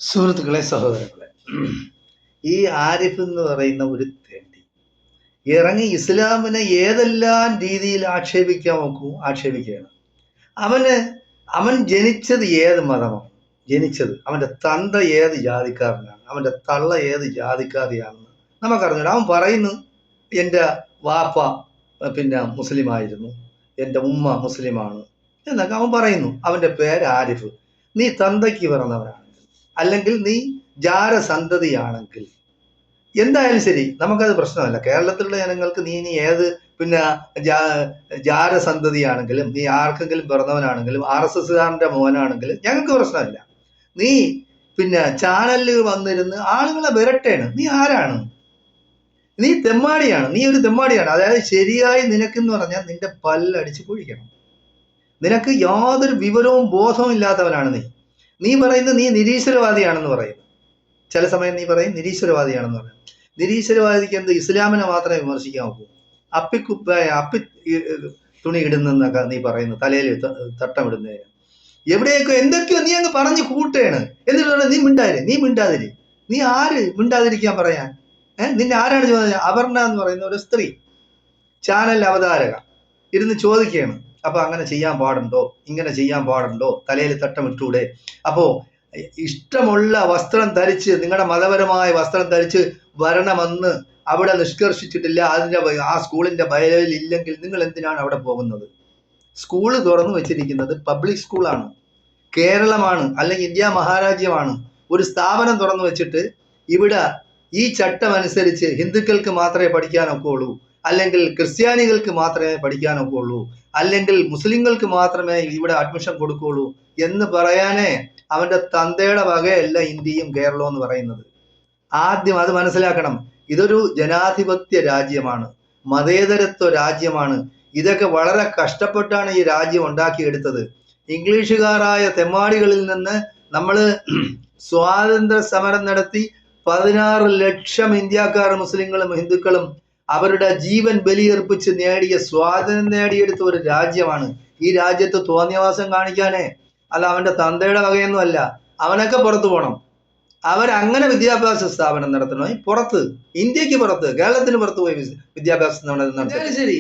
സുഹൃത്തുക്കളെ, സഹോദരങ്ങളെ, ഈ ആരിഫ് എന്ന് പറയുന്ന ഒരു തേണ്ടി ഇറങ്ങി ഇസ്ലാമിനെ ഏതെല്ലാം രീതിയിൽ ആക്ഷേപിക്കാൻ നോക്കൂ, ആക്ഷേപിക്കുകയാണ്. അവന് അവൻ ജനിച്ചത് ഏത് മതമാണ് ജനിച്ചത്, അവന്റെ തന്ത ഏത് ജാതിക്കാരനാണ്, അവന്റെ തള്ള ഏത് ജാതിക്കാരിയാണെന്ന് നമുക്കറിഞ്ഞൂടാ. അവൻ പറയുന്നു എൻ്റെ വാപ്പ മുസ്ലിമായിരുന്നു, എൻ്റെ ഉമ്മ മുസ്ലിമാണ് എന്നൊക്കെ അവൻ പറയുന്നു. അവന്റെ പേര് ആരിഫ്. നീ തന്തയ്ക്ക് പിറന്നവനാണെങ്കിൽ, അല്ലെങ്കിൽ നീ ജാരസന്തതിയാണെങ്കിൽ, എന്തായാലും ശരി, നമുക്കത് പ്രശ്നമല്ല. കേരളത്തിലുള്ള ജനങ്ങൾക്ക് നീ ഇനി ഏത് ജാരസന്തതിയാണെങ്കിലും, നീ ആർക്കെങ്കിലും പിറന്നവനാണെങ്കിലും, RSSകാരന്റെ മോനാണെങ്കിലും ഞങ്ങൾക്ക് പ്രശ്നമില്ല. നീ ചാനലിൽ വന്നിരുന്ന് ആളുകളെ വിരട്ടേണ്. നീ ആരാണ്? നീ തെമ്മാടിയാണ്. നീ ഒരു തെമ്മാടിയാണ്. അതായത് ശരിയായി നിനക്കെന്ന് പറഞ്ഞാൽ നിന്റെ പല്ലടിച്ച് പൊഴിക്കണം. നിനക്ക് യാതൊരു വിവരവും ബോധവും ഇല്ലാത്തവനാണ് നീ. നീ പറയുന്നത് നീ നിരീശ്വരവാദിയാണെന്ന് പറയുന്നു. ചില സമയം നീ പറയും നിരീശ്വരവാദിയാണെന്ന് പറയും. നിരീശ്വരവാദിക്ക് എന്ത് ഇസ്ലാമിനെ മാത്രമേ വിമർശിക്കാൻ നോക്കൂ? അപ്പി തുണി ഇടുന്നൊക്കെ നീ പറയുന്നു, തലയിൽ തട്ടമിടുന്നതിന് എവിടെയൊക്കെ എന്തൊക്കെയോ നീ അങ്ങ് പറഞ്ഞു കൂട്ടേണ്. എന്നിട്ട് പറഞ്ഞാൽ നീ മിണ്ടാതിരി. നീ ആര് മിണ്ടാതിരിക്കാൻ പറയാൻ? നിന്നെ ആരാണ് ചോദിച്ചത്? അപർണ എന്ന് പറയുന്ന ഒരു സ്ത്രീ, ചാനൽ അവതാരക, ഇരുന്ന് ചോദിക്കുകയാണ്. അപ്പൊ അങ്ങനെ ചെയ്യാൻ പാടുണ്ടോ, ഇങ്ങനെ ചെയ്യാൻ പാടുണ്ടോ, തലയിൽ തട്ടമിട്ടൂടെ? അപ്പോ ഇഷ്ടമുള്ള വസ്ത്രം ധരിച്ച്, നിങ്ങളുടെ മതപരമായ വസ്ത്രം ധരിച്ച് വരണമെന്ന് അവിടെ നിഷ്കർഷിച്ചിട്ടില്ല, ആ സ്കൂളിന്റെ ബയോയിൽ ഇല്ലെങ്കിൽ നിങ്ങൾ എന്തിനാണ് അവിടെ പോകുന്നത്? സ്കൂള് തുറന്നു വെച്ചിരിക്കുന്നത് പബ്ലിക് സ്കൂളാണ്, കേരളമാണ്, അല്ലെങ്കിൽ ഇന്ത്യ മഹാരാജ്യമാണ്. ഒരു സ്ഥാപനം തുറന്നു വെച്ചിട്ട് ഇവിടെ ഈ ചട്ടം അനുസരിച്ച് ഹിന്ദുക്കൾക്ക് മാത്രമേ പഠിക്കാനൊക്കെ ഉള്ളൂ, അല്ലെങ്കിൽ ക്രിസ്ത്യാനികൾക്ക് മാത്രമേ പഠിക്കാനൊക്കെ ഉള്ളൂ, അല്ലെങ്കിൽ മുസ്ലിങ്ങൾക്ക് മാത്രമേ ഇവിടെ അഡ്മിഷൻ കൊടുക്കുള്ളൂ എന്ന് പറയാനേ അവന്റെ തന്തയുടെ വകയല്ല ഇന്ത്യയും കേരളവും എന്ന് പറയുന്നത്. ആദ്യം അത് മനസ്സിലാക്കണം. ഇതൊരു ജനാധിപത്യ രാജ്യമാണ്, മതേതരത്വ രാജ്യമാണ്. ഇതൊക്കെ വളരെ കഷ്ടപ്പെട്ടാണ് ഈ രാജ്യം ഉണ്ടാക്കിയെടുത്തത്. ഇംഗ്ലീഷുകാരായ തെമ്മാടികളിൽ നിന്ന് നമ്മൾ സ്വാതന്ത്ര്യ സമരം നടത്തി 16 ലക്ഷം ഇന്ത്യക്കാർ, മുസ്ലിങ്ങളും ഹിന്ദുക്കളും അവരുടെ ജീവൻ ബലിയർപ്പിച്ച് സ്വാതന്ത്ര്യം നേടിയെടുത്ത ഒരു രാജ്യമാണ്. ഈ രാജ്യത്ത് തോന്നിയവാസം കാണിക്കാനേ അല്ല, അവന്റെ തന്തയുടെ വകയൊന്നും അല്ല. അവനൊക്കെ പുറത്തു പോകണം. അവരങ്ങനെ വിദ്യാഭ്യാസ സ്ഥാപനം നടത്തണം. പുറത്ത്, ഇന്ത്യക്ക് പുറത്ത്, കേരളത്തിന് പുറത്ത് പോയി വിദ്യാഭ്യാസം നടത്തി. ശരി,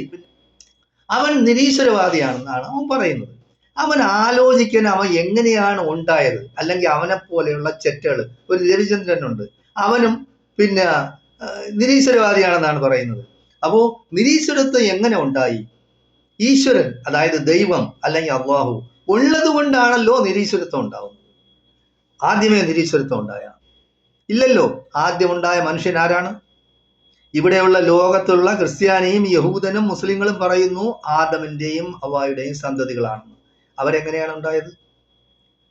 അവൻ നിരീശ്വരവാദിയാണെന്നാണ് അവൻ പറയുന്നത്. അവൻ ആലോചിക്കാൻ അവൻ എങ്ങനെയാണ് ഉണ്ടായത്. അല്ലെങ്കിൽ അവനെ പോലെയുള്ള ചെറ്റകൾ, ഒരു രവിചന്ദ്രനുണ്ട്, അവനും നിരീശ്വരവാദിയാണെന്നാണ് പറയുന്നത്. അപ്പോ നിരീശ്വരത്വം എങ്ങനെ ഉണ്ടായി? ഈശ്വരൻ, അതായത് ദൈവം അല്ലെങ്കിൽ അള്ളാഹു ഉള്ളത് കൊണ്ടാണല്ലോ നിരീശ്വരത്വം ഉണ്ടാവുന്നത്. ആദ്യമേ നിരീശ്വരത്വം ഉണ്ടായ ഇല്ലല്ലോ. ആദ്യമുണ്ടായ മനുഷ്യൻ ആരാണ്? ഇവിടെയുള്ള ലോകത്തുള്ള ക്രിസ്ത്യാനിയും യഹൂദനും മുസ്ലിങ്ങളും പറയുന്നു ആദമിന്റെയും ഹവ്വായുടെയും സന്തതികളാണെന്ന്. അവരെങ്ങനെയാണ് ഉണ്ടായത്?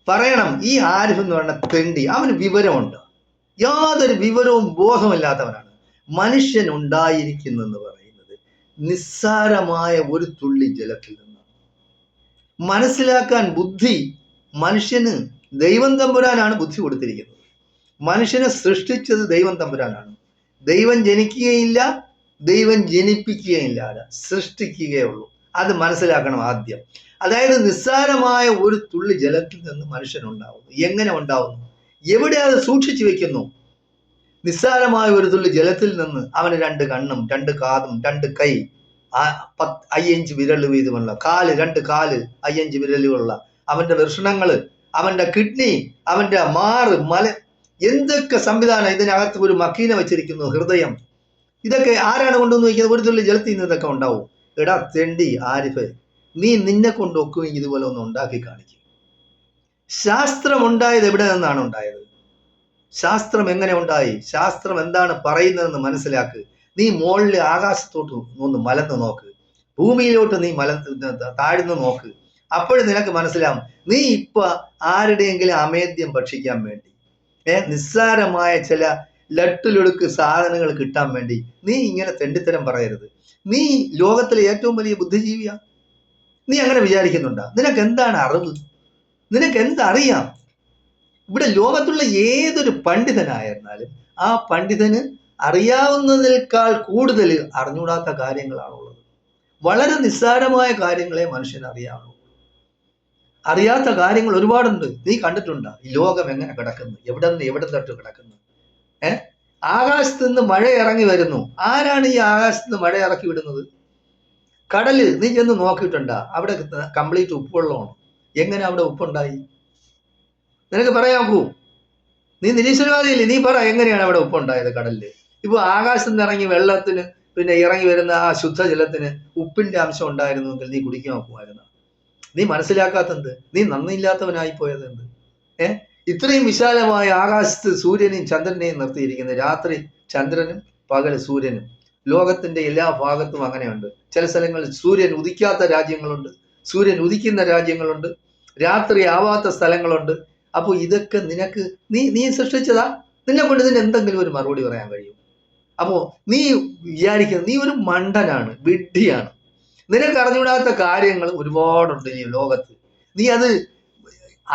പറയണം. ഈ ആരിഫ് എന്ന് പറഞ്ഞ തെണ്ടി, അവന് വിവരമുണ്ട്? യാതൊരു വിവരവും ബോധമില്ലാത്തവനാണ്. മനുഷ്യൻ ഉണ്ടായിരിക്കുന്നെന്ന് പറയുന്നത് നിസ്സാരമായ ഒരു തുള്ളി ജലത്തിൽ നിന്നാണ്. മനസ്സിലാക്കാൻ ബുദ്ധി മനുഷ്യന് ദൈവം തമ്പുരാനാണ് ബുദ്ധി കൊടുത്തിരിക്കുന്നത്. മനുഷ്യനെ സൃഷ്ടിച്ചത് ദൈവം തമ്പുരാനാണ്. ദൈവം ജനിക്കുകയില്ല, ദൈവം ജനിപ്പിക്കുകയില്ല, സൃഷ്ടിക്കുകയുള്ളൂ. അത് മനസ്സിലാക്കണം ആദ്യം. അതായത് നിസ്സാരമായ ഒരു തുള്ളി ജലത്തിൽ നിന്ന് മനുഷ്യൻ ഉണ്ടാവുന്നു. എങ്ങനെ ഉണ്ടാവുന്നു? എവിടെ അത് സൂക്ഷിച്ചു വെക്കുന്നു? നിസ്സാരമായ ഒരു തുള്ളി ജലത്തിൽ നിന്ന് അവന് 2 കണ്ണും 2 കാതും 2 കൈ, 5 വിരൽ വീതമുള്ള കാല്, 2 കാല്, 5 വിരലുകളുള്ള അവന്റെ വൃഷണങ്ങള്, അവന്റെ കിഡ്നി, അവന്റെ മാറ്, എന്തൊക്കെ സംവിധാനം ഇതിനകത്ത്. ഒരു മക്കീന വെച്ചിരിക്കുന്നു, ഹൃദയം. ഇതൊക്കെ ആരാണ് കൊണ്ടുവന്ന് വയ്ക്കുന്നത്? ഒരു തുള്ളി ജലത്തിൽ നിന്ന് ഇതൊക്കെ ഉണ്ടാവും. എടാ തെണ്ടി ആരിഫ്, നീ നിന്നെ കൊണ്ട് ഒക്കുമെങ്കിൽ ഇതുപോലെ ഒന്ന് ഉണ്ടാക്കി കാണിക്കും. ശാസ്ത്രം ഉണ്ടായത് എവിടെ നിന്നാണ് ഉണ്ടായത്? ശാസ്ത്രം എങ്ങനെ ഉണ്ടായി? ശാസ്ത്രം എന്താണ് പറയുന്നതെന്ന് മനസ്സിലാക്ക്. നീ മുകളിൽ ആകാശത്തോട്ട് ഒന്ന് മലന്ന് നോക്ക്, ഭൂമിയിലോട്ട് നീ താഴ്ന്നു നോക്ക്. അപ്പോഴും നിനക്ക് മനസ്സിലാവും. നീ ഇപ്പൊ ആരുടെയെങ്കിലും അമേദ്യം ഭക്ഷിക്കാൻ വേണ്ടി, നിസ്സാരമായ ചില ലട്ടിലൊടുക്ക് സാധനങ്ങൾ കിട്ടാൻ വേണ്ടി നീ ഇങ്ങനെ തെണ്ടിത്തരം പറയരുത്. നീ ലോകത്തിലെ ഏറ്റവും വലിയ ബുദ്ധിജീവിയാ. നീ അങ്ങനെ വിചാരിക്കുന്നുണ്ടാ? നിനക്ക് എന്താണ് അറിവ്? നിനക്ക് എന്തറിയാം? ഇവിടെ ലോകത്തുള്ള ഏതൊരു പണ്ഡിതനായിരുന്നാലും ആ പണ്ഡിതന് അറിയാവുന്നതിനേക്കാൾ കൂടുതൽ അറിഞ്ഞൂടാത്ത കാര്യങ്ങളാണുള്ളത്. വളരെ നിസ്സാരമായ കാര്യങ്ങളെ മനുഷ്യന് അറിയാവുള്ളൂ. അറിയാത്ത കാര്യങ്ങൾ ഒരുപാടുണ്ട്. നീ കണ്ടിട്ടുണ്ടോ ഈ ലോകം എങ്ങനെ കിടക്കുന്നു, എവിടെ തൊട്ട് കിടക്കുന്നു? ആകാശത്ത് നിന്ന് മഴ ഇറങ്ങി വരുന്നു. ആരാണ് ഈ ആകാശത്ത് നിന്ന് മഴ ഇറക്കി വിടുന്നത്? കടല് നീ ചെന്ന് നോക്കിയിട്ടുണ്ടാ? അവിടെ കംപ്ലീറ്റ് ഉപ്പുവെള്ളമാണ്. എങ്ങനെ അവിടെ ഉപ്പുണ്ടായി? നിനക്ക് പറയാൻ പോവും. നീ നിരീശ്വരവാദിയല്ലേ, നീ പറ എങ്ങനെയാണ് അവിടെ ഉപ്പുണ്ടായത് കടലില്? ഇപ്പൊ ആകാശത്ത് നിന്ന് ഇറങ്ങി വെള്ളത്തിന് ഇറങ്ങി വരുന്ന ആ ശുദ്ധജലത്തിന് ഉപ്പിന്റെ അംശം ഉണ്ടായിരുന്നുവെങ്കിൽ നീ കുടിക്കാൻ നോക്കുമായിരുന്നു. നീ മനസ്സിലാക്കാത്തത്, നീ നന്ദിയില്ലാത്തവനായി പോയത് എന്ത്? ഇത്രയും വിശാലമായ ആകാശത്ത് സൂര്യനെയും ചന്ദ്രനെയും നിർത്തിയിരിക്കുന്നത്. രാത്രി ചന്ദ്രനും പകല് സൂര്യനും. ലോകത്തിന്റെ എല്ലാ ഭാഗത്തും അങ്ങനെയുണ്ട്. ചില സ്ഥലങ്ങളിൽ സൂര്യൻ ഉദിക്കാത്ത രാജ്യങ്ങളുണ്ട്, സൂര്യൻ ഉദിക്കുന്ന രാജ്യങ്ങളുണ്ട്, രാത്രി ആവാത്ത സ്ഥലങ്ങളുണ്ട്. അപ്പോൾ ഇതൊക്കെ നിനക്ക് നീ സൃഷ്ടിച്ചതാ. നിന്നെ കൊണ്ട് ഇതിന് എന്തെങ്കിലും ഒരു മറുപടി പറയാൻ കഴിയും? അപ്പോ നീ വിചാരിക്കുന്നത് നീ ഒരു മണ്ടനാണ്, വിഡ്ഢിയാണ്. നിനക്ക് അറിഞ്ഞുകൂടാത്ത കാര്യങ്ങൾ ഒരുപാടുണ്ട് ഈ ലോകത്ത്. നീ അത്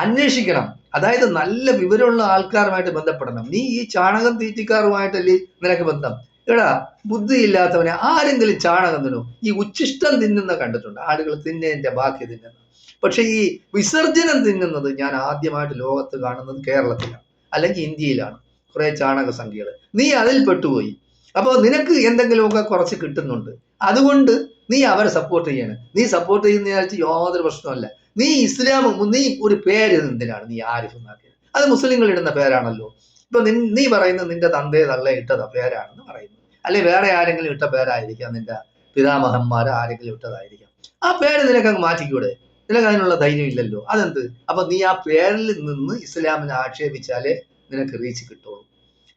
അന്വേഷിക്കണം. അതായത് നല്ല വിവരമുള്ള ആൾക്കാരുമായിട്ട് ബന്ധപ്പെടണം. നീ ഈ ചാണകം തീറ്റിക്കാറുമായിട്ടല്ലേ നിനക്ക് ബന്ധം? എടാ, ബുദ്ധിയില്ലാത്തവനെ ആരെങ്കിലും ചാണകം തിന്നോ? ഈ ഉച്ഛിഷ്ടം തിന്നുന്ന കണ്ടിട്ടുണ്ട്, ആളുകൾ തിന്നതിന്റെ ബാക്കി തിന്നുന്നത്. പക്ഷെ ഈ വിസർജനം തിന്നുന്നത് ഞാൻ ആദ്യമായിട്ട് ലോകത്ത് കാണുന്നത് കേരളത്തിലാണ്, അല്ലെങ്കിൽ ഇന്ത്യയിലാണ്. കുറെ ചാണക സംഖ്യകൾ. നീ അതിൽ പെട്ടുപോയി. അപ്പോൾ നിനക്ക് എന്തെങ്കിലുമൊക്കെ കുറച്ച് കിട്ടുന്നുണ്ട്, അതുകൊണ്ട് നീ അവരെ സപ്പോർട്ട് ചെയ്യണം. നീ സപ്പോർട്ട് ചെയ്യുന്ന വിചാരിച്ച് യാതൊരു പ്രശ്നമല്ല. നീ ഇസ്ലാം, നീ ഒരു പേര് എന്തിനാണ് നീ ആരിഫ് എന്നാക്കിയത്? അത് മുസ്ലിങ്ങൾ ഇടുന്ന പേരാണല്ലോ. ഇപ്പൊ നീ പറയുന്നത് നിന്റെ തന്തേ തള്ള ഇട്ടതാ പേരാണെന്ന് പറയുന്നു, അല്ലെ വേറെ ആരെങ്കിലും ഇട്ട പേരായിരിക്കാം, നിന്റെ പിതാമഹന്മാർ ആരെങ്കിലും ഇട്ടതായിരിക്കാം. ആ പേര് നിനക്ക് അങ്ങ് മാറ്റിക്കൂടെ? നിനക്ക് അതിനുള്ള ധൈര്യം ഇല്ലല്ലോ. അതെന്ത്? അപ്പൊ നീ ആ പേരിൽ നിന്ന് ഇസ്ലാമിനെ ആക്ഷേപിച്ചാലേ നിനക്ക് റീച്ച് കിട്ടുള്ളൂ.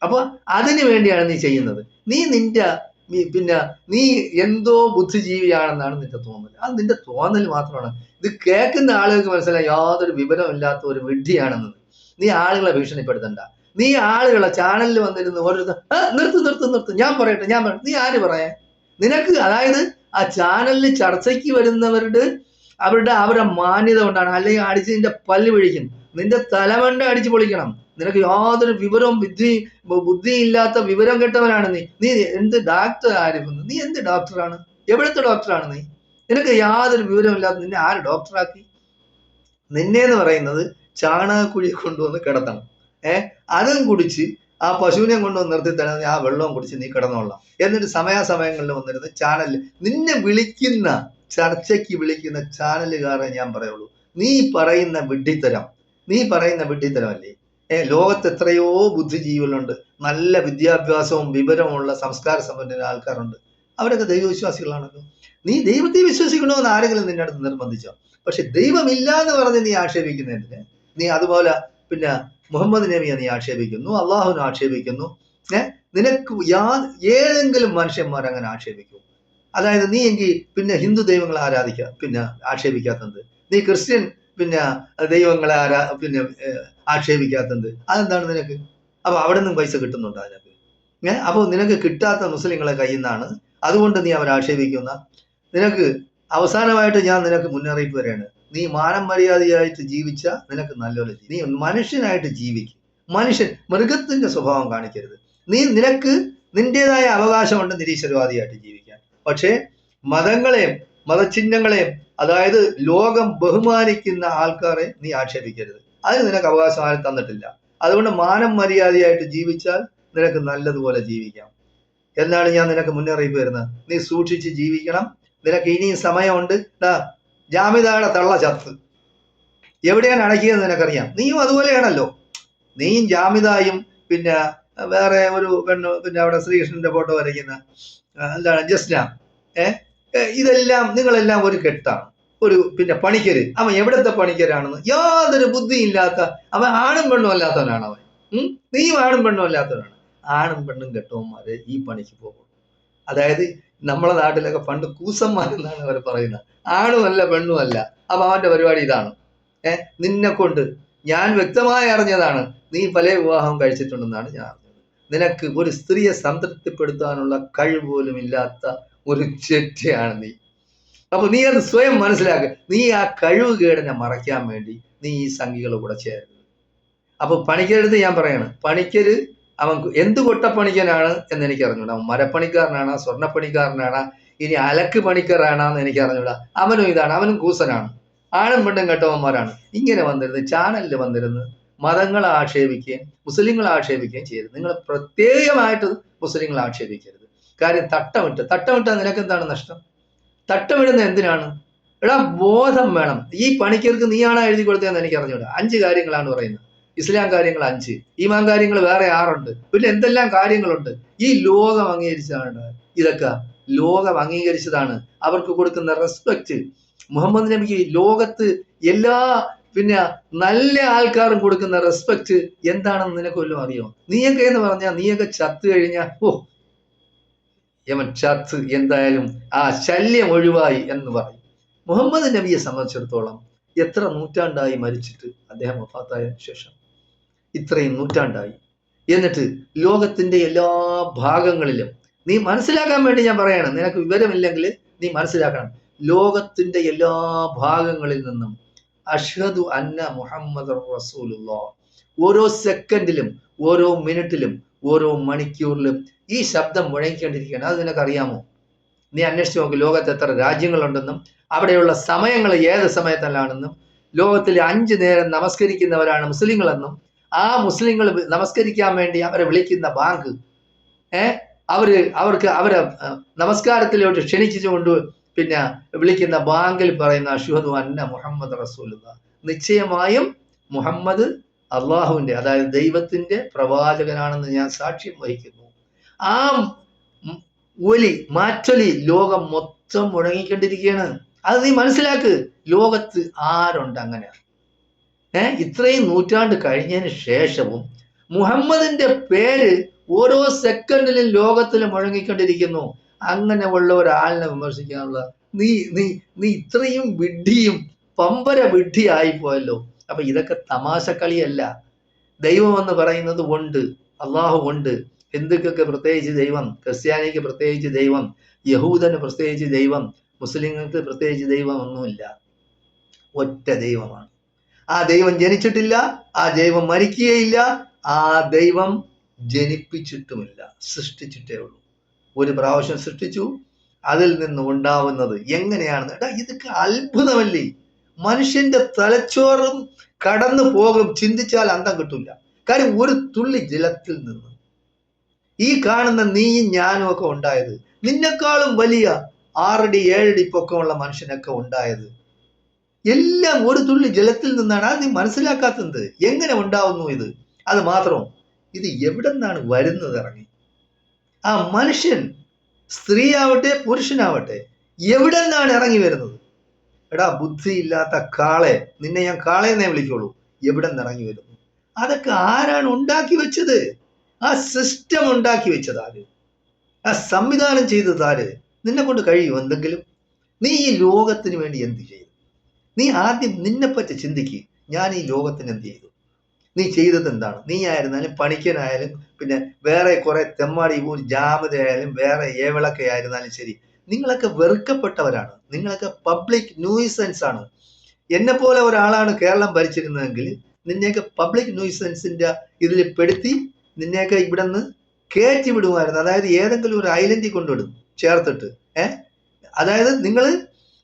അപ്പൊ അതിനു വേണ്ടിയാണ് നീ ചെയ്യുന്നത്. നീ എന്തോ ബുദ്ധിജീവിയാണെന്നാണ് നിന്റെ തോന്നൽ. അത് നിന്റെ തോന്നൽ മാത്രമാണ്. ഇത് കേൾക്കുന്ന ആളുകൾക്ക് മനസ്സിലായി യാതൊരു വിവരമില്ലാത്ത ഒരു വിഡ്ഢിയാണെന്ന്. നീ ആളുകളെ ഭീഷണിപ്പെടുത്തണ്ട. നീ ആളുകളെ ചാനലിൽ വന്നിരുന്ന് ഓരോരുത്തർ നിർത്ത് ഞാൻ പറയട്ടെ. നീ ആര് പറയാൻ? നിനക്ക് അതായത് ആ ചാനലിൽ ചർച്ചയ്ക്ക് വരുന്നവരുടെ അവരുടെ മാന്യത കൊണ്ടാണ്. അല്ലെങ്കിൽ അടിച്ച് നിന്റെ പല്ല് പിഴിക്കും, നിന്റെ തലമണ്ട അടിച്ചു പൊളിക്കണം. നിനക്ക് യാതൊരു വിവരവും ബുദ്ധിയില്ലാത്ത വിവരം കെട്ടവനാണ് നീ എന്ത് ഡോക്ടർ ആരിഫെന്ന്? നീ എന്ത് ഡോക്ടറാണ്? എവിടുത്തെ ഡോക്ടറാണ് നീ? നിനക്ക് യാതൊരു വിവരമില്ലാത്ത നിന്നെ ആര് ഡോക്ടറാക്കി? നിന്നേന്ന് പറയുന്നത് ചാണകക്കുഴി കൊണ്ടുവന്ന് കിടത്തണം. അതും കുടിച്ച് ആ പശുവിനെ കൊണ്ടുവന്ന് നിർത്തി തന്നെ ആ വെള്ളവും കുടിച്ച് നീ കിടന്നോളാം. എന്നിട്ട് സമയാസമയങ്ങളിൽ വന്നിരുന്ന് ചാനലിൽ നിന്നെ വിളിക്കുന്ന, ചർച്ചയ്ക്ക് വിളിക്കുന്ന ചാനലുകാരെ ഞാൻ പറയുള്ളൂ, നീ പറയുന്ന വിഡ്ഢിത്തരമല്ലേ? ലോകത്ത് എത്രയോ ബുദ്ധിജീവികളുണ്ട്, നല്ല വിദ്യാഭ്യാസവും വിവരമുള്ള സംസ്കാര സമ്പന്നരായ ആൾക്കാരുണ്ട്. അവരൊക്കെ ദൈവവിശ്വാസികളാണല്ലോ. നീ ദൈവത്തെ വിശ്വസിക്കണമെന്ന് ആരെങ്കിലും നിന്റെ അടുത്ത് നിർബന്ധിച്ചോ? പക്ഷെ ദൈവമില്ല എന്ന് പറഞ്ഞ് നീ ആക്ഷേപിക്കുന്നതിന്, നീ അതുപോലെ മുഹമ്മദ് നബിയെ നീ ആക്ഷേപിക്കുന്നു, അള്ളാഹുവിനെ ആക്ഷേപിക്കുന്നു. നിനക്ക് ഏതെങ്കിലും മനുഷ്യന്മാർ അങ്ങനെ ആക്ഷേപിക്കും? അതായത് നീ എങ്കിൽ ഹിന്ദു ദൈവങ്ങളെ ആക്ഷേപിക്കാത്തത്, നീ ക്രിസ്ത്യൻ ദൈവങ്ങളെ ആക്ഷേപിക്കാത്തത്, അതെന്താണ് നിനക്ക്? അപ്പൊ അവിടെ നിന്നും പൈസ കിട്ടുന്നുണ്ടോ അതിനൊക്കെ? അപ്പോൾ നിനക്ക് കിട്ടാത്ത മുസ്ലിങ്ങളെ കയ്യിൽ നിന്നാണ്, അതുകൊണ്ട് നീ അവരെ ആക്ഷേപിക്കുന്ന. നിനക്ക് അവസാനമായിട്ട് ഞാൻ നിനക്ക് മുന്നറിയിപ്പ് വരെയാണ്, നീ മാനം മര്യാദയായിട്ട് ജീവിച്ച നിനക്ക് നല്ലപോലെ നീ മനുഷ്യനായിട്ട് ജീവിക്കും. മൃഗത്തിന്റെ സ്വഭാവം കാണിക്കരുത്. നിനക്ക് നിന്റേതായ അവകാശമുണ്ട് നിരീശ്വരവാദിയായിട്ട് ജീവിക്കാൻ. പക്ഷേ മതങ്ങളെയും മതചിഹ്നങ്ങളെയും, അതായത് ലോകം ബഹുമാനിക്കുന്ന ആൾക്കാരെ നീ ആക്ഷേപിക്കരുത്. അതിന് നിനക്ക് അവകാശം ആരും തന്നിട്ടില്ല. അതുകൊണ്ട് മാനം മര്യാദയായിട്ട് ജീവിച്ചാൽ നിനക്ക് നല്ലതുപോലെ ജീവിക്കാം എന്നാണ് ഞാൻ നിനക്ക് മുന്നറിയിപ്പ് വരുന്നത്. നീ സൂക്ഷിച്ച് ജീവിക്കണം. നിനക്ക് ഇനിയും സമയമുണ്ട്. ജാമിദയുടെ തള്ള ചത്ത് എവിടെയാണ് അടക്കിയത് നിനക്കറിയാം. നീയും അതുപോലെയാണല്ലോ. നീയും ജാമിദായും വേറെ ഒരു പെണ്ണു, അവിടെ ശ്രീകൃഷ്ണന്റെ ഫോട്ടോ വരയ്ക്കുന്ന എന്താണ് ജസ്ന, ഇതെല്ലാം നിങ്ങളെല്ലാം ഒരു കെട്ടാണ്. ഒരു പണിക്കര്, അവൻ എവിടത്തെ പണിക്കരാണെന്ന് യാതൊരു ബുദ്ധിയില്ലാത്ത, അവൻ ആണും പെണ്ണും അല്ലാത്തവനാണ് അവൻ. നീയും ആണും പെണ്ണും അല്ലാത്തവനാണ്. ആണും പെണ്ണും കെട്ടവന്മാരെ ഈ പണിക്ക് പോകും. അതായത് നമ്മളെ നാട്ടിലൊക്കെ പണ്ട് കൂസന്മാരെന്നാണ് അവർ പറയുന്നത്. ആണുമല്ല പെണ്ണുമല്ല. അപ്പൊ അവന്റെ പരിപാടി ഇതാണ്. നിന്നെ കൊണ്ട് ഞാൻ വ്യക്തമായി അറിഞ്ഞതാണ്, നീ പല വിവാഹം കഴിച്ചിട്ടുണ്ടെന്നാണ് ഞാൻ അറിഞ്ഞത്. നിനക്ക് ഒരു സ്ത്രീയെ സംതൃപ്തിപ്പെടുത്താനുള്ള കഴിവ് പോലും ഇല്ലാത്ത ഒരു ചെറ്റയാണ് നീ. അപ്പൊ നീ അത് സ്വയം മനസ്സിലാക്കുക. നീ ആ കഴിവ് കേടിനെ മറയ്ക്കാൻ വേണ്ടി നീ ഈ സംഖ്യകളുടെ കൂടെ ചേരരുത്. അപ്പൊ പണിക്കരെടുത്ത് ഞാൻ പറയാണ്, പണിക്കര് അവൻ എന്ത് കൊട്ടപ്പണിക്കനാണ് എന്ന് എനിക്ക് അറിഞ്ഞൂടാ. അവൻ മരപ്പണിക്കാരനാണ്, സ്വർണ്ണപ്പണിക്കാരനാണ്, ഇനി അലക്ക് പണിക്കാരാണെന്ന് എനിക്ക് അറിഞ്ഞൂടാ. അവനും ഇതാണ്, അവനും കൂസനാണ്. ആണും പെണ്ണും കെട്ടവന്മാരാണ്. ഇങ്ങനെ വന്നിരുന്ന് ചാനലിൽ വന്നിരുന്ന് മതങ്ങളെ ആക്ഷേപിക്കുകയും മുസ്ലിങ്ങളെ ആക്ഷേപിക്കുകയും ചെയ്യരുത്. നിങ്ങൾ പ്രത്യേകമായിട്ട് മുസ്ലിങ്ങളെ ആക്ഷേപിക്കരുത്. കാര്യം തട്ടമിട്ടാൽ നിനക്ക് എന്താണ് നഷ്ടം? തട്ടമിടുന്ന എന്തിനാണ്? എടാ, ബോധം വേണം. ഈ പണിക്കർക്ക് നീയാണോ എഴുതി കൊടുത്തതെന്ന് എനിക്ക് അറിഞ്ഞൂടാ. 5 കാര്യങ്ങളാണ് പറയുന്നത്. ഇസ്ലാം കാര്യങ്ങൾ 5, ഈമാൻ കാര്യങ്ങൾ വേറെ 6 പിന്നെ എന്തെല്ലാം കാര്യങ്ങളുണ്ട്. ഈ ലോകം അംഗീകരിച്ചതാണ് ഇതൊക്കെ. ലോകം അംഗീകരിച്ചതാണ്. അവർക്ക് കൊടുക്കുന്ന റെസ്പെക്ട്, മുഹമ്മദ് നബിക്ക് ലോകത്ത് എല്ലാ പിന്നെ നല്ല ആൾക്കാരും കൊടുക്കുന്ന റെസ്പെക്ട് എന്താണെന്ന് നിനക്ക് വല്ലതും അറിയോ? നീയൊക്കെ എന്ന് പറഞ്ഞാൽ നീയൊക്കെ ചത്തു കഴിഞ്ഞാൽ യമൻ ചത്ത് എന്തായാലും ആ ശല്യം ഒഴിവായി എന്ന് പറയും. മുഹമ്മദ് നബിയെ സംബന്ധിച്ചിടത്തോളം എത്ര നൂറ്റാണ്ടായി മരിച്ചിട്ട്? അദ്ദേഹം വഫാത്തായ ശേഷം ഇത്രയും നൂറ്റാണ്ടായി. എന്നിട്ട് ലോകത്തിന്റെ എല്ലാ ഭാഗങ്ങളിലും, നീ മനസ്സിലാക്കാൻ വേണ്ടി ഞാൻ പറയാണ്, നിനക്ക് വിവരമില്ലെങ്കിൽ നീ മനസ്സിലാക്കണം, ലോകത്തിന്റെ എല്ലാ ഭാഗങ്ങളിൽ നിന്നും അഷ്ഹദു അന്ന മുഹമ്മദ് റസൂലുള്ളാഹ്, ഓരോ സെക്കൻഡിലും ഓരോ മിനിറ്റിലും ഓരോ മണിക്കൂറിലും ഈ ശബ്ദം മുഴങ്ങിക്കൊണ്ടിരിക്കുകയാണ്. അത് നിനക്കറിയാമോ? നീ അന്വേഷിച്ച് നോക്ക്. ലോകത്ത് എത്ര രാജ്യങ്ങളുണ്ടെന്നും അവിടെയുള്ള സമയങ്ങൾ ഏത് സമയത്തല്ലാണെന്നും ലോകത്തിൽ 5 നേരം നമസ്കരിക്കുന്നവരാണ് മുസ്ലിങ്ങളെന്നും ആ മുസ്ലിങ്ങൾ നമസ്കരിക്കാൻ വേണ്ടി അവരെ വിളിക്കുന്ന ബാങ്ക്, അവരെ നമസ്കാരത്തിലോട്ട് ക്ഷണിച്ചുകൊണ്ട് പിന്നെ വിളിക്കുന്ന ബാങ്കിൽ പറയുന്ന അഷ്ഹദു അന്ന മുഹമ്മദ് റസൂലുള്ളാഹ്, നിശ്ചയമായും മുഹമ്മദ് അള്ളാഹുവിന്റെ, അതായത് ദൈവത്തിന്റെ പ്രവാചകനാണെന്ന് ഞാൻ സാക്ഷ്യം വഹിക്കുന്നു. ആ മാറ്റൊലി ലോകം മൊത്തം മുഴങ്ങിക്കൊണ്ടിരിക്കുകയാണ്. അത് നീ മനസ്സിലാക്ക്. ലോകത്ത് ആരുണ്ട് അങ്ങനെ? ഇത്രയും നൂറ്റാണ്ട് കഴിഞ്ഞതിന് ശേഷവും മുഹമ്മദിന്റെ പേര് ഓരോ സെക്കൻഡിലും ലോകത്തിൽ മുഴങ്ങിക്കൊണ്ടിരിക്കുന്നു. അങ്ങനെ ഉള്ള ഒരാളിനെ വിമർശിക്കാനുള്ള നീ നീ നീ ഇത്രയും വിഡ്ഢിയും പമ്പര വിഡ്ഢിയായി പോയല്ലോ. അപ്പൊ ഇതൊക്കെ തമാശ കളിയല്ല. ദൈവം എന്ന് പറയുന്നത് ഉണ്ട്, അള്ളാഹു ഉണ്ട്. ഹിന്ദുക്കൾക്ക് പ്രത്യേകിച്ച് ദൈവം, ക്രിസ്ത്യാനിക്ക് പ്രത്യേകിച്ച് ദൈവം, യഹൂദന് പ്രത്യേകിച്ച് ദൈവം, മുസ്ലിങ്ങൾക്ക് പ്രത്യേകിച്ച് ദൈവം ഒന്നുമില്ല. ഒറ്റ ദൈവമാണ്. ആ ദൈവം ജനിച്ചിട്ടില്ല, ആ ദൈവം മരിക്കുകയില്ല, ആ ദൈവം ജനിപ്പിച്ചിട്ടുമില്ല, സൃഷ്ടിച്ചിട്ടേ ഉള്ളൂ. ഒരു പ്രാവശ്യം സൃഷ്ടിച്ചു, അതിൽ നിന്ന് ഉണ്ടാവുന്നത് എങ്ങനെയാണ്? ഇതൊക്കെ അത്ഭുതമല്ലേ? മനുഷ്യന്റെ തലച്ചോറും കടന്നു പോകും, ചിന്തിച്ചാൽ അന്തം കിട്ടില്ല. കാര്യം ഒരു തുള്ളി ജലത്തിൽ നിന്ന് ഈ കാണുന്ന നീയും ഞാനും ഒക്കെ ഉണ്ടായത്, നിന്നെക്കാളും വലിയ 6 അടി 7 അടി പൊക്കമുള്ള മനുഷ്യനൊക്കെ ഉണ്ടായത് എല്ലാം ഒരു തുള്ളി ജലത്തിൽ നിന്നാണ്. അത് നീ മനസ്സിലാക്കാത്തത്. എങ്ങനെ ഉണ്ടാവുന്നു ഇത്? അത് മാത്രം, ഇത് എവിടെ നിന്നാണ് വരുന്നത് ഇറങ്ങി? ആ മനുഷ്യൻ, സ്ത്രീ ആവട്ടെ പുരുഷനാവട്ടെ, എവിടെ നിന്നാണ് ഇറങ്ങി വരുന്നത്? എടാ, ബുദ്ധിയില്ലാത്ത കാളെ, നിന്നെ ഞാൻ കാളയെന്നേ വിളിക്കുള്ളൂ. എവിടെ നിന്ന് ഇറങ്ങി വരുന്നു? അതൊക്കെ ആരാണ് ഉണ്ടാക്കി വെച്ചത്? ആ സിസ്റ്റം ഉണ്ടാക്കി വെച്ചത് ആര്? ആ സംവിധാനം ചെയ്തത് ആര്? നിന്നെ കൊണ്ട് കഴിയും എന്തെങ്കിലും? നീ ഈ ലോകത്തിന് വേണ്ടി എന്ത് ചെയ്തു? നീ ആദ്യം നിന്നെപ്പറ്റി ചിന്തിക്കുക. ഞാൻ ഈ ലോകത്തിന് എന്ത് ചെയ്തു? നീ ചെയ്തത് എന്താണ്? നീ ആയിരുന്നാലും പണിക്കനായാലും പിന്നെ വേറെ കുറെ തെമ്മാടി ജാമതയായാലും വേറെ ഏവിളൊക്കെ ആയിരുന്നാലും ശരി, നിങ്ങളൊക്കെ വെറുക്കപ്പെട്ടവരാണ്. നിങ്ങളൊക്കെ പബ്ലിക് ന്യൂയിസൻസ് ആണ്. എന്നെ പോലെ ഒരാളാണ് കേരളം ഭരിച്ചിരുന്നതെങ്കിൽ നിന്നെയൊക്കെ പബ്ലിക് ന്യൂയിസൻസിന്റെ ഇതിൽ പെടുത്തി നിന്നെയൊക്കെ ഇവിടെ നിന്ന് കയറ്റി വിടുമായിരുന്നു. അതായത് ഏതെങ്കിലും ഒരു ഐലൻഡിൽ കൊണ്ടുവിടും ചേർത്തിട്ട്. അതായത് നിങ്ങൾ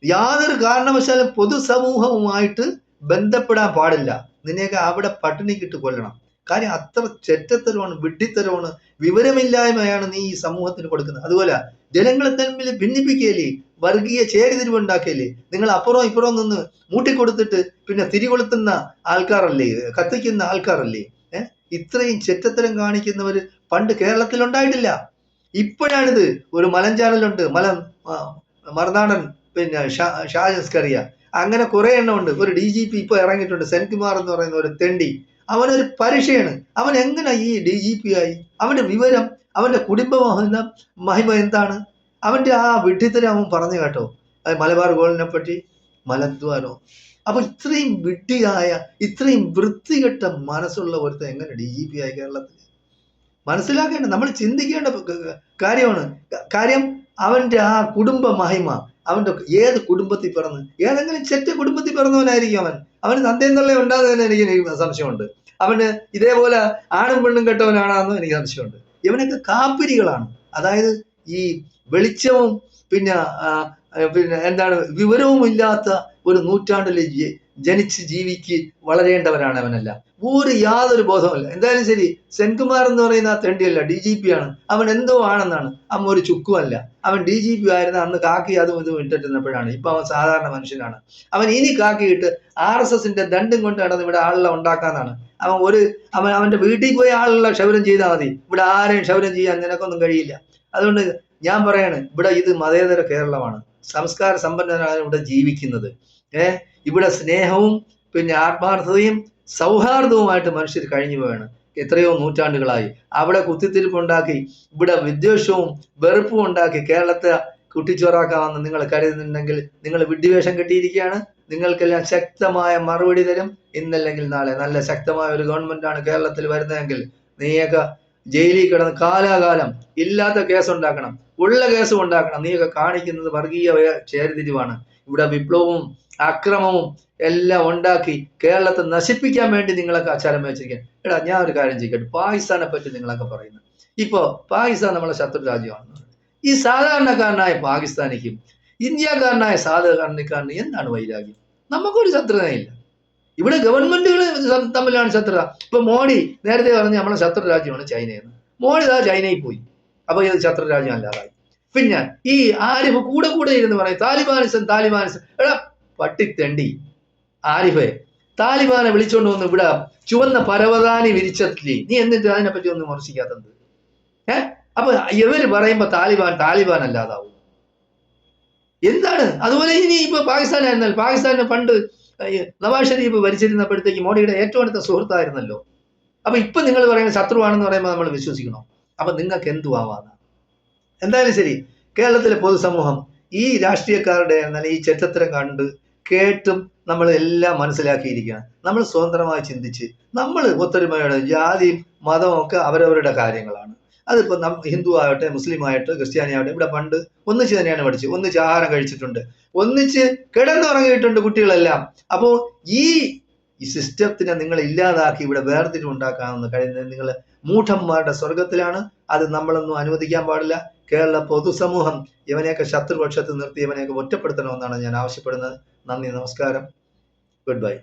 യാതൊരു കാരണവശാലും പൊതുസമൂഹവുമായിട്ട് ബന്ധപ്പെടാൻ പാടില്ല. നിന്നെയൊക്കെ അവിടെ പട്ടിണിക്കിട്ട് കൊല്ലണം. കാര്യം അത്ര ചെറ്റത്തരമാണ്, വിഡ്ഢിത്തരമാണ്, വിവരമില്ലായ്മയാണ് നീ ഈ സമൂഹത്തിന് കൊടുക്കുന്നത്. അതുപോലെ ജനങ്ങളെ തമ്മിൽ ഭിന്നിപ്പിക്കുകയല്ലേ, വർഗീയ ചേരിതിരിവുണ്ടാക്കിയല്ലേ. നിങ്ങൾ അപ്പുറം ഇപ്പുറം നിന്ന് മൂട്ടിക്കൊടുത്തിട്ട് പിന്നെ തിരികൊളുത്തുന്ന ആൾക്കാരല്ലേ, കത്തിക്കുന്ന ആൾക്കാരല്ലേ. ഇത്രയും ചെറ്റത്തരം കാണിക്കുന്നവർ പണ്ട് കേരളത്തിൽ ഉണ്ടായിട്ടില്ല. ഇപ്പോഴാണിത്. ഒരു മലഞ്ചാനലുണ്ട്, മറുനാടൻ പിന്നെ ഷാജസ്കറിയ, അങ്ങനെ കുറെ എണ്ണം ഉണ്ട്. ഒരു DGP ഇപ്പൊ ഇറങ്ങിയിട്ടുണ്ട്, സെൻകുമാർ എന്ന് പറയുന്ന ഒരു തെണ്ടി. അവനൊരു പരീക്ഷയാണ്. അവൻ എങ്ങനെ ഈ DGP ആയി? അവന്റെ വിവരം, അവന്റെ കുടുംബ മഹിമ എന്താണ്? അവന്റെ ആ വിഡ്ഢിത്തരം അവൻ പറഞ്ഞു കേട്ടോ, മലബാർ ഗോൾഡിനെ പറ്റി, മലദ്വാരോ. അപ്പൊ ഇത്രയും വിഡ്ഢിയായ, ഇത്രയും വൃത്തികെട്ട മനസ്സുള്ള ഒരുത്തൻ എങ്ങനെ DGP ആയി കേരളത്തിൽ? മനസ്സിലാക്കേണ്ട, നമ്മൾ ചിന്തിക്കേണ്ട കാര്യമാണ്. കാര്യം അവന്റെ ആ കുടുംബ മഹിമ, അവന്റെ ഏത് കുടുംബത്തിൽ പിറന്ന്, ഏതെങ്കിലും ചെറ്റ കുടുംബത്തിൽ പിറന്നവനായിരിക്കും അവൻ. അവന് തന്തയും തള്ളയും ഉണ്ടാകുന്നതിന് എനിക്ക് സംശയമുണ്ട്. അവന് ഇതേപോലെ ആണും പെണ്ണും കെട്ടവനാണെന്ന് എനിക്ക് സംശയമുണ്ട്. ഇവനൊക്കെ കാപ്പിരികളാണ്. അതായത് ഈ വെളിച്ചവും പിന്നെ പിന്നെ എന്താണ് വിവരവുമില്ലാത്ത ഒരു നൂറ്റാണ്ടിൽ ജനിച്ച് ജീവിക്ക് വളരേണ്ടവരാണ് അവനെല്ലാം. യാതൊരു ബോധവുമില്ല. എന്തായാലും ശരി, സെൻകുമാർ എന്ന് പറയുന്ന ആ തെണ്ടിയല്ല, DGP ആണ്. അവൻ എന്തോ ആണെന്നാണ്. അവൻ ഒരു ചുക്കുമല്ല. അവൻ DGP ആയിരുന്ന അന്ന് കാക്കി അതും ഇതും ഇട്ടിരുന്നപ്പോഴാണ്. ഇപ്പൊ അവൻ സാധാരണ മനുഷ്യനാണ്. അവൻ ഇനി കാക്കിയിട്ട് RSSന്റെ ദണ്ടും കൊണ്ട് നടന്ന് ഇവിടെ ആളെ ഉണ്ടാക്കാന്നാണ്. അവന്റെ വീട്ടിൽ പോയി ആളുള്ള ക്ഷൗരം ചെയ്താൽ മതി. ഇവിടെ ആരെയും ക്ഷൗരം ചെയ്യാൻ നിനക്കൊന്നും കഴിയില്ല. അതുകൊണ്ട് ഞാൻ പറയാണ്, ഇവിടെ ഇത് മതേതര കേരളമാണ്. സംസ്കാര സമ്പന്നരാണ് ഇവിടെ ജീവിക്കുന്നത്. ഇവിടെ സ്നേഹവും പിന്നെ ആത്മാർത്ഥതയും സൗഹാർദ്ദവുമായിട്ട് മനുഷ്യർ കഴിഞ്ഞു പോവാണ് എത്രയോ നൂറ്റാണ്ടുകളായി. അവിടെ കുത്തിത്തിരിപ്പുണ്ടാക്കി ഇവിടെ വിദ്വേഷവും വെറുപ്പും ഉണ്ടാക്കി കേരളത്തെ കുട്ടിച്ചോറാക്കാമെന്ന് നിങ്ങൾ കരുതുന്നുണ്ടെങ്കിൽ നിങ്ങൾ വിഡ്ഢിവേഷം കെട്ടിയിരിക്കുകയാണ്. നിങ്ങൾക്കെല്ലാം ശക്തമായ മറുപടി തരും ഇന്നല്ലെങ്കിൽ നാളെ. നല്ല ശക്തമായ ഒരു ഗവൺമെന്റാണ് കേരളത്തിൽ വരുന്നതെങ്കിൽ നീയൊക്കെ ജയിലിൽ കിടന്ന് കാലാകാലം ഇല്ലാത്ത കേസ് ഉണ്ടാക്കണം, ഉള്ള കേസും ഉണ്ടാക്കണം. നീയൊക്കെ കാണിക്കുന്നത് വർഗീയ ചേരിതിരിവാണ്. ഇവിടെ വിപ്ലവവും അക്രമവും എല്ലാം ഉണ്ടാക്കി കേരളത്തെ നശിപ്പിക്കാൻ വേണ്ടി നിങ്ങളൊക്കെ ആചാരം വെച്ചിരിക്കാൻ. എടാ, ഞാൻ ഒരു കാര്യം ചെയ്യട്ടെ. പാകിസ്ഥാനെ പറ്റി നിങ്ങളൊക്കെ പറയുന്നത്, ഇപ്പോ പാകിസ്ഥാൻ നമ്മളെ ശത്രു രാജ്യമാണെന്ന്. ഈ സാധാരണക്കാരനായ പാകിസ്ഥാനിക്കും ഇന്ത്യക്കാരനായ സാധാരണക്കാരന് എന്താണ് വൈരാഗ്യം? നമുക്കൊരു ശത്രുതയില്ല. ഇവിടെ ഗവൺമെന്റുകൾ തമ്മിലാണ് ശത്രുത. ഇപ്പൊ മോഡി നേരത്തെ പറഞ്ഞ് നമ്മളെ ശത്രു രാജ്യമാണ് ചൈനയെന്ന്. മോഡി ചൈനയിൽ പോയി, അപ്പൊ ഇത് ശത്രു രാജ്യം അല്ലാതായി. പിന്നെ ഈ ആരിഫ് കൂടെ ഇരുന്ന് പറയും താലിബാനിസം. എടാ പട്ടിത്തെണ്ടി ആരിഫെ, താലിബാനെ വിളിച്ചോണ്ട് വന്ന് ഇവിടെ ചുവന്ന പരവതാനി വിരിച്ചത്തില്ലേ നീ? എന്നിട്ട് അതിനെപ്പറ്റി ഒന്നും വിമർശിക്കാത്തത്? അപ്പൊ ഇവര് പറയുമ്പോ താലിബാൻ അല്ലാതാവും. എന്താണ്? അതുപോലെ ഇനി ഇപ്പൊ പാകിസ്ഥാനായിരുന്നാൽ പാകിസ്ഥാന് പണ്ട് നവാസ് ഷരീഫ് ഭരിച്ചിരുന്നപ്പോഴത്തേക്ക് മോഡിയുടെ ഏറ്റവും അടുത്ത സുഹൃത്തായിരുന്നല്ലോ. അപ്പൊ ഇപ്പൊ നിങ്ങൾ പറയുന്ന ശത്രുവാണെന്ന് പറയുമ്പോൾ നമ്മൾ വിശ്വസിക്കണോ? അപ്പൊ നിങ്ങൾക്ക് എന്തു ആവാന്ന്? എന്തായാലും ശരി, കേരളത്തിലെ പൊതുസമൂഹം ഈ രാഷ്ട്രീയക്കാരുടെ എന്നാൽ ഈ ചെറ്റത്തരം കണ്ട് കേട്ടും നമ്മൾ എല്ലാം മനസ്സിലാക്കിയിരിക്കുകയാണ്. നമ്മൾ സ്വതന്ത്രമായി ചിന്തിച്ച് നമ്മൾ ഒത്തൊരുമയോടെ ജാതിയും മതവും ഒക്കെ അവരവരുടെ കാര്യങ്ങളാണ്. അതിപ്പോ ഹിന്ദു ആവട്ടെ, മുസ്ലിം ആവട്ടെ, ക്രിസ്ത്യാനി ആവട്ടെ, ഇവിടെ പണ്ട് ഒന്നിച്ച് തന്നെയാണ് പഠിച്ചത്, ഒന്നിച്ച് ആഹാരം കഴിച്ചിട്ടുണ്ട്, ഒന്നിച്ച് കിടന്നുറങ്ങിയിട്ടുണ്ട് കുട്ടികളെല്ലാം. അപ്പോ ഈ സിസ്റ്റത്തിനെ നിങ്ങൾ ഇല്ലാതാക്കി ഇവിടെ വേർതിരിവുണ്ടാക്കാമെന്ന് കഴിയുന്നത് നിങ്ങൾ മൂഢന്മാരുടെ സ്വർഗത്തിലാണ്. അത് നമ്മളൊന്നും അനുവദിക്കാൻ പാടില്ല. കേരള പൊതുസമൂഹം ഇവനെയൊക്കെ ശത്രുപക്ഷത്ത് നിർത്തി ഇവനെയൊക്കെ ഒറ്റപ്പെടുത്തണമെന്നാണ് ഞാൻ ആവശ്യപ്പെടുന്നത്. നന്ദി, നമസ്കാരം, ഗുഡ് ബൈ.